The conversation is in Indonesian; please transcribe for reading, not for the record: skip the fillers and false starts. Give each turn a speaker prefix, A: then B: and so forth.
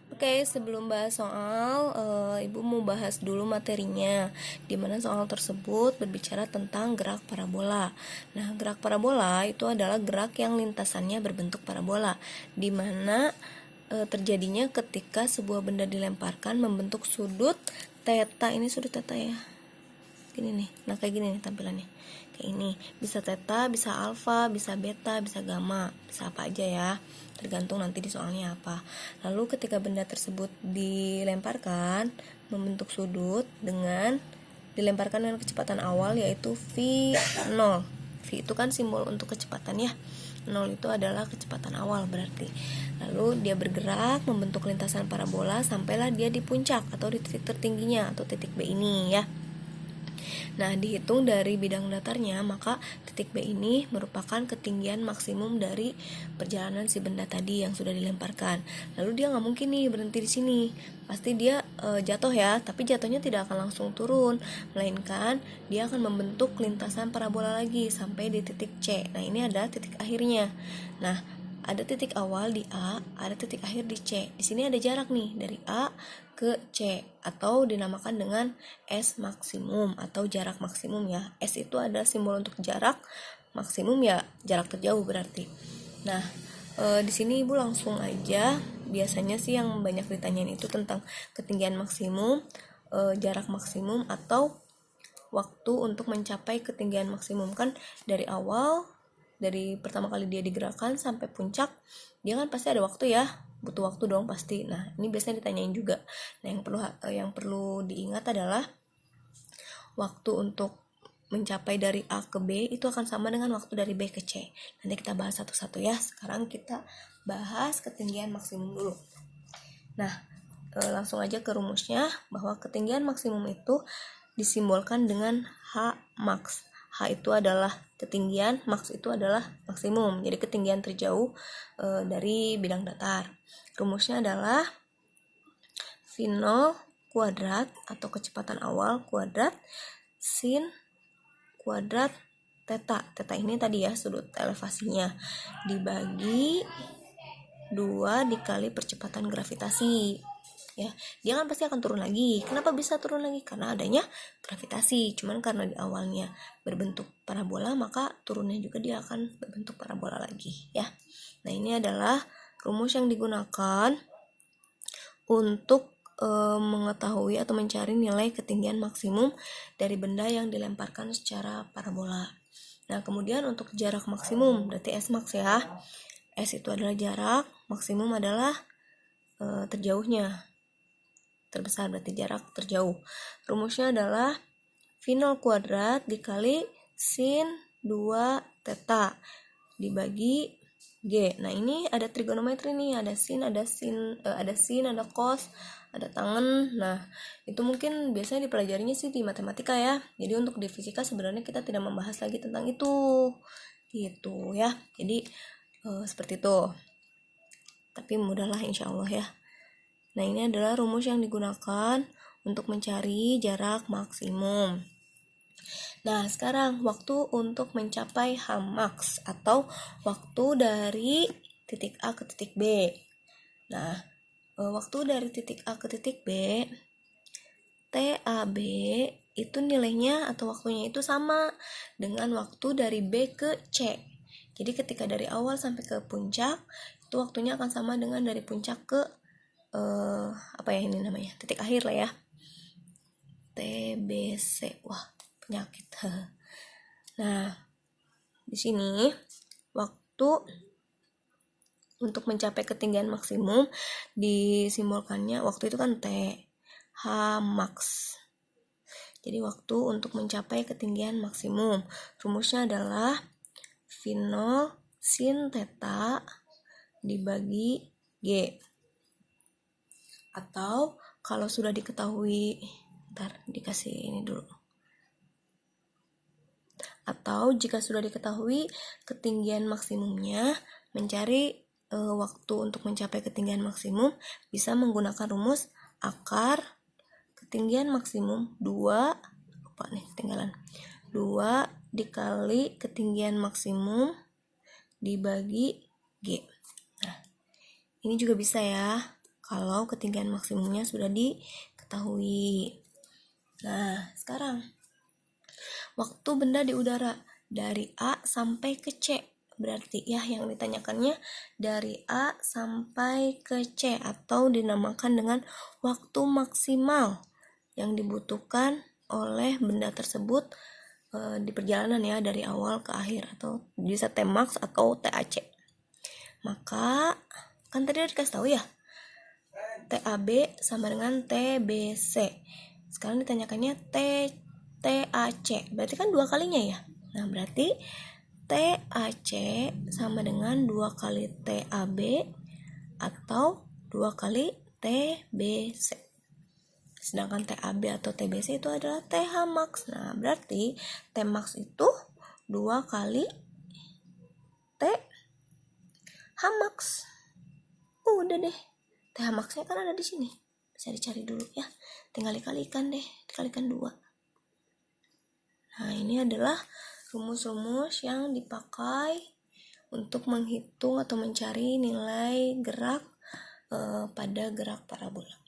A: Oke, sebelum bahas soal, Ibu mau bahas dulu materinya, di mana soal tersebut berbicara tentang gerak parabola. Nah, gerak parabola itu adalah gerak yang lintasannya berbentuk parabola, di mana terjadinya ketika sebuah benda dilemparkan membentuk sudut theta. Ini sudut theta ya, gini nih. Nah, kayak gini nih tampilannya, kayak ini. Bisa theta, bisa alfa, bisa beta, bisa gamma, bisa apa aja ya, tergantung nanti di soalnya apa. Lalu ketika benda tersebut dilemparkan membentuk sudut dengan dilemparkan dengan kecepatan awal yaitu v0. V itu kan simbol untuk kecepatan ya. 0 itu adalah kecepatan awal berarti. Lalu dia bergerak membentuk lintasan parabola sampailah dia di puncak atau di titik tertingginya atau titik B ini ya. Nah, dihitung dari bidang datarnya, maka titik B ini merupakan ketinggian maksimum dari perjalanan si benda tadi yang sudah dilemparkan. Lalu dia nggak mungkin nih berhenti di sini, pasti dia jatuh ya, tapi jatuhnya tidak akan langsung turun, melainkan dia akan membentuk lintasan parabola lagi sampai di titik C. Nah, ini adalah titik akhirnya. Nah, ada titik awal di A, ada titik akhir di C. Di sini ada jarak nih dari A ke C atau dinamakan dengan S maksimum atau jarak maksimum ya. S itu adalah simbol untuk jarak, maksimum ya jarak terjauh berarti. Nah, di sini Ibu langsung aja. Biasanya sih yang banyak ditanyain itu tentang ketinggian maksimum, jarak maksimum atau waktu untuk mencapai ketinggian maksimum. Kan dari awal, dari pertama kali dia digerakkan sampai puncak, dia kan pasti ada waktu ya, butuh waktu dong pasti. Nah, ini biasanya ditanyain juga. Nah, yang perlu diingat adalah waktu untuk mencapai dari A ke B itu akan sama dengan waktu dari B ke C. Nanti kita bahas satu-satu ya. Sekarang kita bahas ketinggian maksimum dulu. Nah, langsung aja ke rumusnya, bahwa ketinggian maksimum itu disimbolkan dengan H max. H itu adalah ketinggian, max itu adalah maksimum. Jadi ketinggian terjauh dari bidang datar. Rumusnya adalah V0 kuadrat atau kecepatan awal kuadrat sin kuadrat theta. Theta ini tadi ya sudut elevasinya dibagi 2 dikali percepatan gravitasi. Ya, dia kan pasti akan turun lagi. Kenapa bisa turun lagi? Karena adanya gravitasi. Cuman karena di awalnya berbentuk parabola, maka turunnya juga dia akan berbentuk parabola lagi ya. Nah, ini adalah rumus yang digunakan untuk mengetahui atau mencari nilai ketinggian maksimum dari benda yang dilemparkan secara parabola. Nah, kemudian untuk jarak maksimum berarti S max ya. S itu adalah jarak, maksimum adalah terjauhnya. Terbesar berarti jarak terjauh. Rumusnya adalah V0 kuadrat dikali sin 2 theta dibagi G. Nah, ini ada trigonometri nih, ada sin, ada cos, ada tangen. Nah, itu mungkin biasanya dipelajarinya sih di matematika ya. Jadi untuk di fisika sebenarnya kita tidak membahas lagi tentang itu. Gitu ya. Jadi seperti itu. Tapi mudahlah insya Allah ya. Nah, ini adalah rumus yang digunakan untuk mencari jarak maksimum. Nah, sekarang waktu untuk mencapai H max atau waktu dari titik A ke titik B. Nah, waktu dari titik A ke titik B, TAB itu nilainya atau waktunya itu sama dengan waktu dari B ke C. Jadi ketika dari awal sampai ke puncak, itu waktunya akan sama dengan dari puncak ke apa ya ini namanya, titik akhir lah ya, TBC. Wah, penyakit. Nah, di sini waktu untuk mencapai ketinggian maksimum disimbolkannya, waktu itu kan T, H max. Jadi waktu untuk mencapai ketinggian maksimum rumusnya adalah V0 sin theta dibagi G. Atau kalau sudah diketahui, ntar dikasih ini dulu. Atau jika sudah diketahui ketinggian maksimumnya, mencari waktu untuk mencapai ketinggian maksimum bisa menggunakan rumus akar ketinggian maksimum 2 dikali ketinggian maksimum dibagi G. Nah, ini juga bisa ya kalau ketinggian maksimumnya sudah diketahui. Nah, sekarang waktu benda di udara dari A sampai ke C. Berarti ya yang ditanyakannya dari A sampai ke C atau dinamakan dengan waktu maksimal yang dibutuhkan oleh benda tersebut di perjalanan ya, dari awal ke akhir, atau bisa Tmax atau TAC. Maka kan tadi udah dikasih tahu ya, TAB sama dengan TBC. Sekarang ditanyakannya TAC, berarti kan 2 kalinya ya. Nah, berarti TAC sama dengan 2 kali TAB atau 2 kali TBC. Sedangkan TAB atau TBC itu adalah TH max. Nah, berarti T max itu 2 kali TH max. Udah deh. TH max-nya kan ada di sini. Bisa dicari dulu ya. Tinggal dikalikan deh, dikalikan 2. Nah, ini adalah rumus-rumus yang dipakai untuk menghitung atau mencari nilai gerak pada gerak parabola.